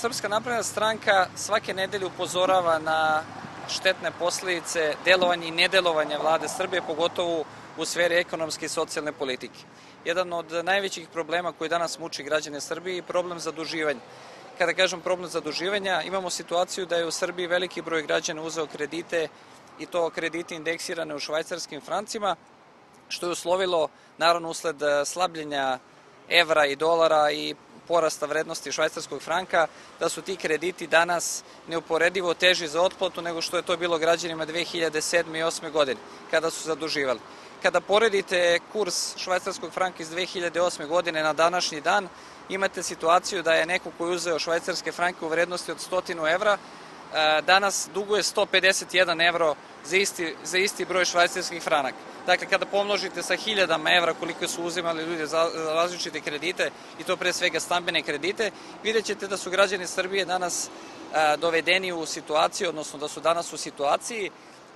Srpska napredna stranka svake nedelje upozorava na štetne posledice delovanja i nedelovanja vlade Srbije, pogotovo u sferi ekonomske i socijalne politike. Jedan od najvećih problema koji danas muči građane Srbije je problem zaduživanja. Kada kažem problem zaduživanja, imamo situaciju da je u Srbiji veliki broj građana uzeo kredite i to kredite indeksirane u švajcarskim francima, što je uslovilo, naravno, usled slabljenja evra i dolara i porasta vrednosti švajcarskog franka, da su ti krediti danas neuporedivo teži za otplatu nego što je to bilo građanima 2007. i 2008. godine, kada su zaduživali. Kada poredite kurs švajcarskog franka iz 2008. godine na današnji dan, imate situaciju da je neko ko je uzeo švajcarske franke u vrednosti od 100 evra, danas duguje 151 evro za isti broj švajcarskih franaka. Dakle, kada pomnožite sa 1000 evra koliko su uzimali ljudi za različite kredite, i to pre svega stambene kredite, vidjet ćete da su građani Srbije danas dovedeni u situaciju, odnosno da su danas u situaciji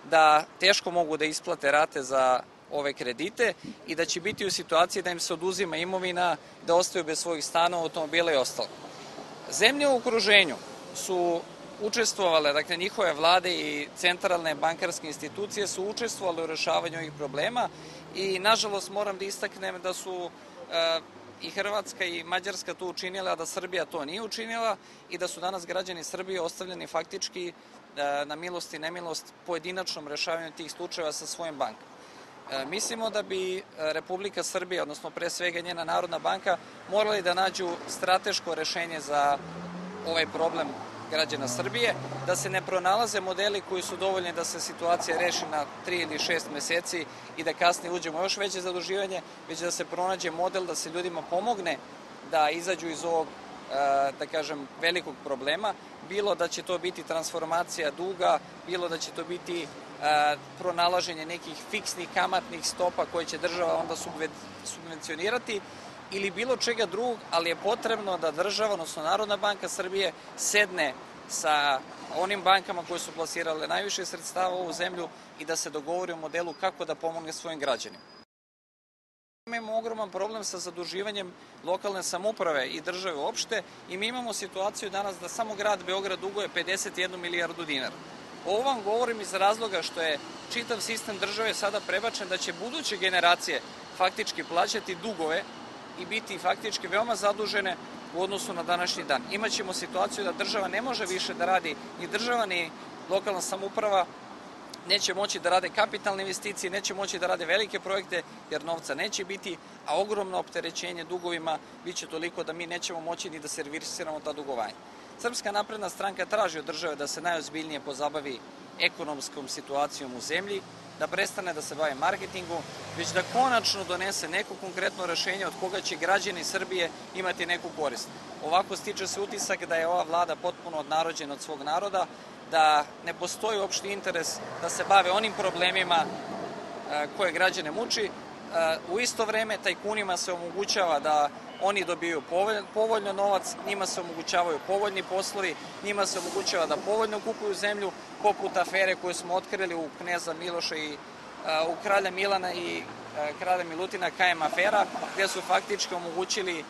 da teško mogu da isplate rate za ove kredite i da će biti u situaciji da im se oduzima imovina, da ostaju bez svojih stanova, automobila i ostalo. Zemlje u okruženju su učestvovale, dakle njihove vlade i centralne bankarske institucije su učestvovale u rešavanju ovih problema i nažalost moram da istaknem da su i Hrvatska i Mađarska to učinila, a da Srbija to nije učinila i da su danas građani Srbije ostavljeni faktički na milost i nemilost pojedinačnom rešavanju tih slučajeva sa svojim bankama. Mislimo da bi Republika Srbija, odnosno pre svega njena Narodna banka, morali da nađu strateško rešenje za ovaj problem građana Srbije, da se ne pronalaze modeli koji su dovoljni da se situacija reši na 3 ili 6 meseci i da kasnije uđemo još veće zaduživanje, već da se pronađe model da se ljudima pomogne da izađu iz ovog, da kažem, velikog problema, bilo da će to biti transformacija duga, bilo da će to biti pronalaženje nekih fiksnih kamatnih stopa koje će država onda subvencionirati ili bilo čega drugog, ali je potrebno da država, odnosno Narodna banka Srbije, sedne sa onim bankama koje su plasirale najviše sredstava u ovu zemlju i da se dogovori o modelu kako da pomogne svojim građanima. Imamo ogroman problem sa zaduživanjem lokalne samouprave i države uopšte i mi imamo situaciju danas da samo grad Beograd duguje 51 milijardu dinara. Ovo vam govorim iz razloga što je čitav sistem države sada prebačen da će buduće generacije faktički plaćati dugove i biti faktički veoma zadužene u odnosu na današnji dan. Imaćemo situaciju da država ne može više da radi, ni država ni lokalna samouprava neće moći da rade kapitalne investicije, neće moći da rade velike projekte jer novca neće biti, a ogromno opterećenje dugovima biće toliko da mi nećemo moći ni da servisiramo ta dugovanja. Srpska napredna stranka traži od države da se najozbiljnije pozabavi ekonomskom situacijom u zemlji, da prestane da se bavi marketingom, već da konačno donese neko konkretno rešenje od koga će građani Srbije imati neku korist. Ovako stiče se utisak da je ova vlada potpuno odnarođena od svog naroda, da ne postoji opšti interes da se bave onim problemima koje građane muči. U isto vreme tajkunima se omogućava da oni dobiju povoljno novac, njima se omogućavaju povoljni poslovi, njima se omogućava da povoljno kupuju zemlju, poput afere koje smo otkrili u kneza Miloša i u kralja Milana i kralja Milutina, KM afera, gde su faktički omogućili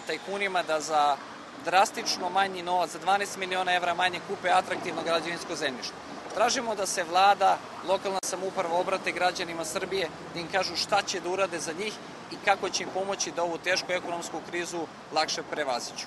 tajkunima da za drastično manji novac, za 12 miliona evra manje kupe atraktivno građevinsko zemljište. Tražimo da se vlada, lokalna samouprava obrate građanima Srbije, da im kažu šta će da urade za njih i kako će im pomoći da ovu tešku ekonomsku krizu lakše prevaziđu.